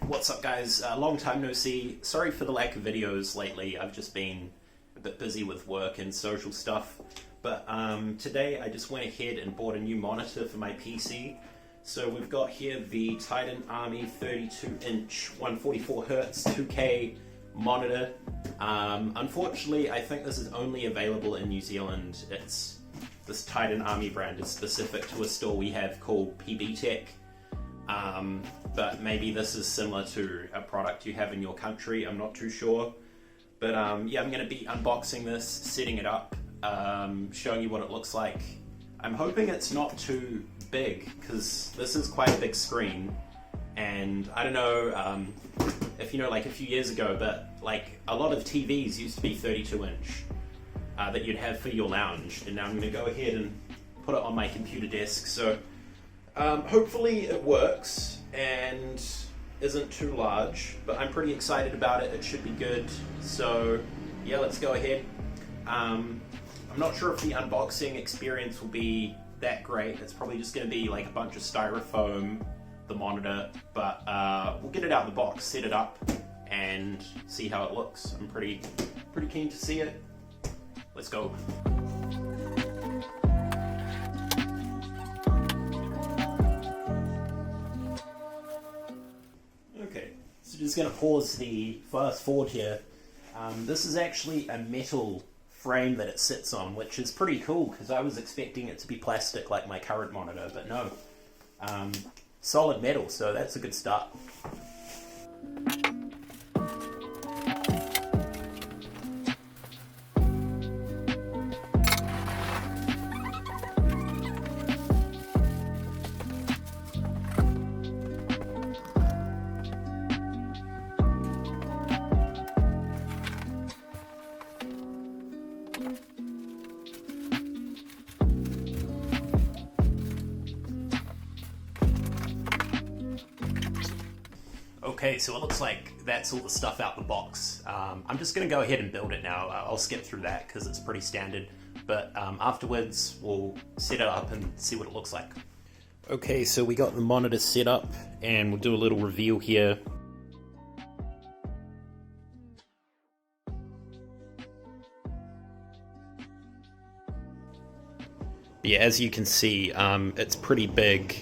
What's up, guys? Long time no see. Sorry for the lack of videos lately. I've just been a bit busy with work and social stuff. But today I just went ahead and bought a new monitor for my PC. So we've got here the Titan Army 32-inch 144Hz 2K monitor. Unfortunately, I think this is only available in New Zealand. This Titan Army brand is specific to a store we have called PB Tech. But maybe this is similar to a product you have in your country, I'm not too sure. But yeah, I'm going to be unboxing this, setting it up, showing you what it looks like. I'm hoping it's not too big, because this is quite a big screen. And I don't know if you know, like a few years ago, but like a lot of TVs used to be 32-inch that you'd have for your lounge. And now I'm going to go ahead and put it on my computer desk. So hopefully it works and isn't too large, but I'm pretty excited about it. It should be good. So yeah, let's go ahead. I'm not sure if the unboxing experience will be that great. It's probably just going to be like a bunch of styrofoam, the monitor, but we'll get it out of the box, set it up, and see how it looks. I'm pretty keen to see it. Let's go. Okay, so just going to pause the fast forward here. This is actually a metal frame that it sits on, which is pretty cool because I was expecting it to be plastic like my current monitor, but no. Solid metal, so that's a good start. Okay, so it looks like that's all the stuff out the box. I'm just going to go ahead and build it now. I'll skip through that because it's pretty standard, but afterwards we'll set it up and see what it looks like. Okay, so we got the monitor set up and we'll do a little reveal here. But yeah, as you can see, it's pretty big.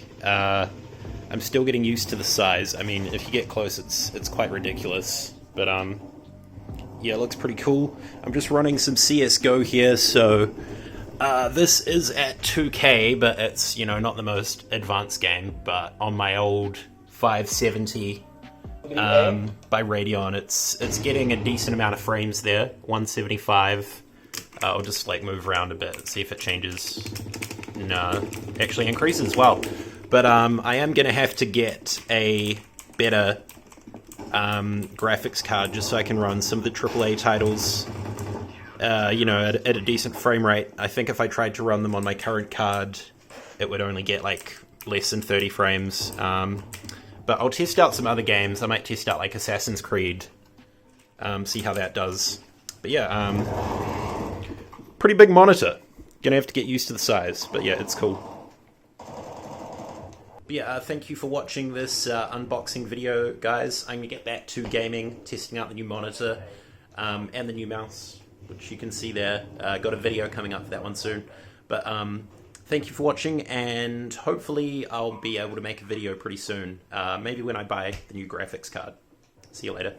I'm still getting used to the size. I mean, if you get close, it's quite ridiculous. But yeah, it looks pretty cool. I'm just running some CSGO here, so this is at 2K, but it's, you know, not the most advanced game. But on my old 570 by Radeon, it's getting a decent amount of frames there, 175. I'll just like move around a bit, see if it changes. No, actually increases. Wow. But I am going to have to get a better graphics card just so I can run some of the AAA titles, you know, at a decent frame rate. I think if I tried to run them on my current card, it would only get like less than 30 frames. But I'll test out some other games. I might test out like Assassin's Creed, see how that does. But yeah, pretty big monitor. Gonna have to get used to the size, but yeah, it's cool. Yeah, thank you for watching this unboxing video, guys. I'm going to get back to gaming, testing out the new monitor and the new mouse, which you can see there. Got a video coming up for that one soon. But thank you for watching, and hopefully I'll be able to make a video pretty soon. Maybe when I buy the new graphics card. See you later.